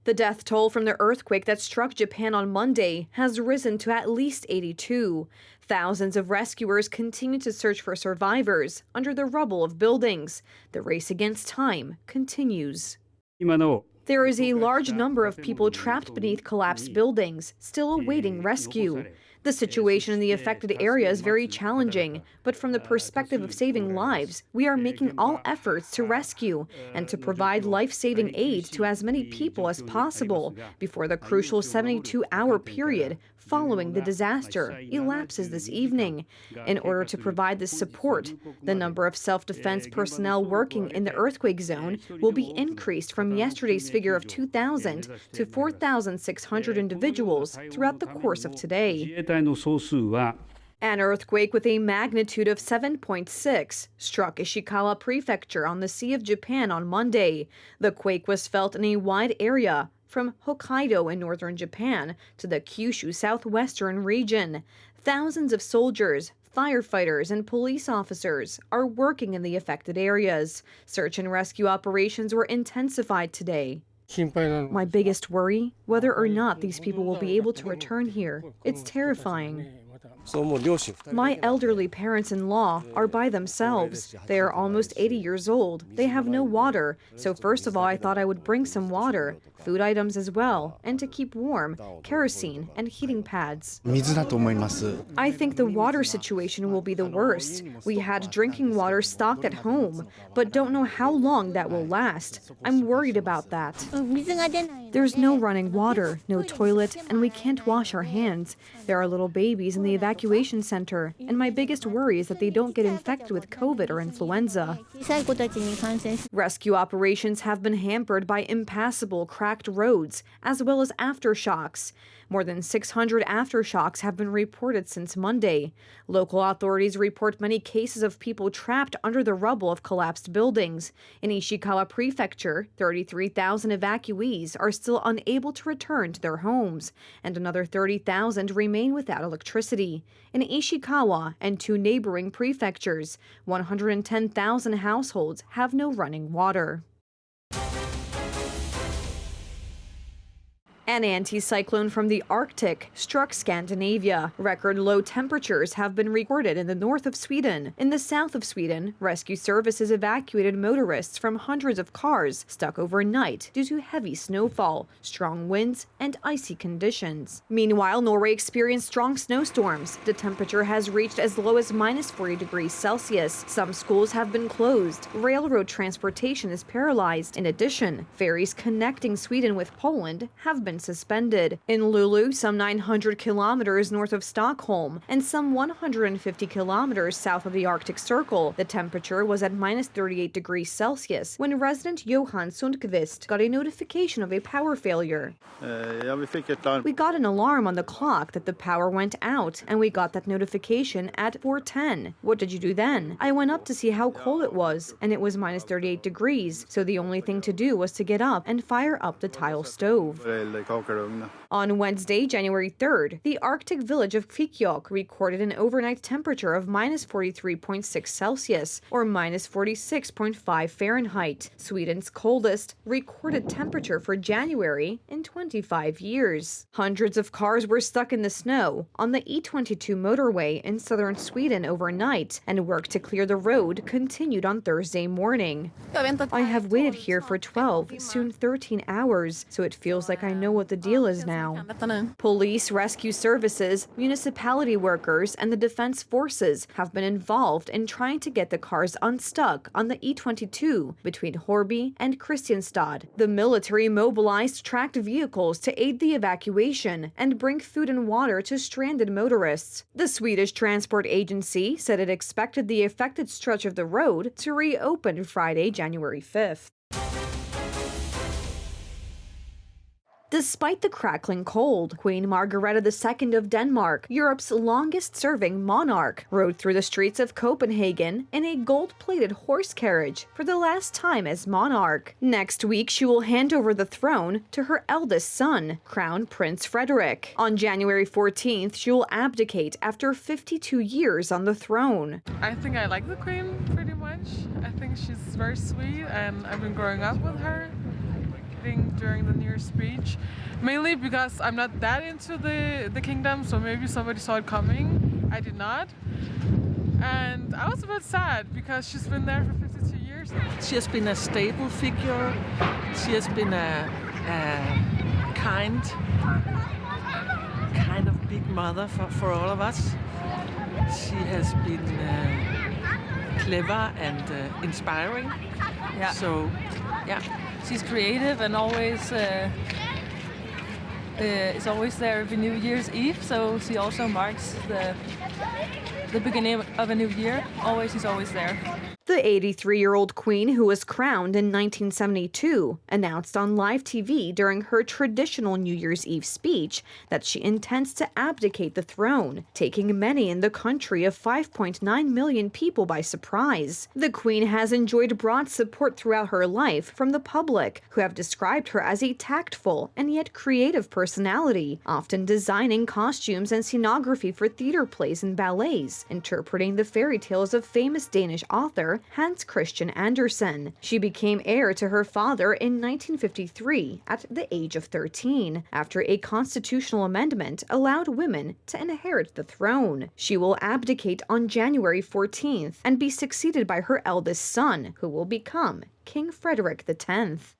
The death toll from the earthquake that struck Japan on Monday has risen to at least 82. Thousands of rescuers continue to search for survivors under the rubble of buildings. The race against time continues. There is a large number of people trapped beneath collapsed buildings, still awaiting rescue. The situation in the affected area is very challenging, but from the perspective of saving lives, we are making all efforts to rescue and to provide life-saving aid to as many people as possible before the crucial 72-hour period following the disaster elapses this evening. In order to provide this support, the number of self-defense personnel working in the earthquake zone will be increased from yesterday's figure of 2,000 to 4,600 individuals throughout the course of today. An earthquake with a magnitude of 7.6 struck Ishikawa Prefecture on the Sea of Japan on Monday. The quake was felt in a wide area from Hokkaido in northern Japan to the Kyushu southwestern region. Thousands of soldiers, firefighters, and police officers are working in the affected areas. Search and rescue operations were intensified today. My biggest worry, whether or not these people will be able to return here. It's terrifying. My elderly parents-in-law are by themselves. They are almost 80 years old. They have no water. So first of all, I thought I would bring some water, food items as well, and to keep warm, kerosene and heating pads. I think the water situation will be the worst. We had drinking water stocked at home, but don't know how long that will last. I'm worried about that. There's no running water, no toilet, and we can't wash our hands. There are little babies in the evacuation center, and my biggest worry is that they don't get infected with COVID or influenza. Rescue operations have been hampered by impassable, cracked roads, as well as aftershocks. More than 600 aftershocks have been reported since Monday. Local authorities report many cases of people trapped under the rubble of collapsed buildings. In Ishikawa Prefecture, 33,000 evacuees are still unable to return to their homes, and another 30,000 remain without electricity. In Ishikawa and two neighboring prefectures, 110,000 households have no running water. An anticyclone from the Arctic struck Scandinavia. Record low temperatures have been recorded in the north of Sweden. In the south of Sweden, rescue services evacuated motorists from hundreds of cars stuck overnight due to heavy snowfall, strong winds, and icy conditions. Meanwhile, Norway experienced strong snowstorms. The temperature has reached as low as minus 40 degrees Celsius. Some schools have been closed. Railroad transportation is paralyzed. In addition, ferries connecting Sweden with Poland have been suspended. In Lulu, some 900 kilometers north of Stockholm, and some 150 kilometers south of the Arctic Circle, the temperature was at minus 38 degrees Celsius when resident Johan Sundqvist got a notification of a power failure. We got an alarm on the clock that the power went out, and we got that notification at 4:10. What did you do then? I went up to see how cold it was, and it was minus 38 degrees, so the only thing to do was to get up and fire up the tile stove. On Wednesday, January 3rd, the Arctic village of Kvikkjokk recorded an overnight temperature of minus 43.6 Celsius, or minus 46.5 Fahrenheit, Sweden's coldest recorded temperature for January in 25 years. Hundreds of cars were stuck in the snow on the E22 motorway in southern Sweden overnight, and work to clear the road continued on Thursday morning. I have waited here for 12, soon 13 hours, so it feels like I know what the deal is now. Police, rescue services, municipality workers, and the defense forces have been involved in trying to get the cars unstuck on the E22 between Horby and Kristianstad. The military mobilized tracked vehicles to aid the evacuation and bring food and water to stranded motorists. The Swedish Transport Agency said it expected the affected stretch of the road to reopen Friday, January 5th. Despite the crackling cold, Queen Margrethe II of Denmark, Europe's longest-serving monarch, rode through the streets of Copenhagen in a gold-plated horse carriage for the last time as monarch. Next week, she will hand over the throne to her eldest son, Crown Prince Frederik. On January 14th, she will abdicate after 52 years on the throne. I think I like the Queen pretty much. I think she's very sweet, and I've been growing up with her. marketing during the New Year's speech, mainly because I'm not that into the kingdom, so maybe somebody saw it coming. I did not. And I was a bit sad because she's been there for 52 years. She has been a stable figure. She has been a kind of big mother for all of us. She has been clever and inspiring. Yeah. So, yeah. She's creative and always is always there every New Year's Eve. So she also marks the beginning of a new year. She's always there. The 83-year-old queen, who was crowned in 1972, announced on live TV during her traditional New Year's Eve speech that she intends to abdicate the throne, taking many in the country of 5.9 million people by surprise. The queen has enjoyed broad support throughout her life from the public, who have described her as a tactful and yet creative personality, often designing costumes and scenography for theater plays and ballets, interpreting the fairy tales of famous Danish author Hans Christian Andersen. She became heir to her father in 1953 at the age of 13, after a constitutional amendment allowed women to inherit the throne. She will abdicate on January 14th and be succeeded by her eldest son, who will become King Frederick X.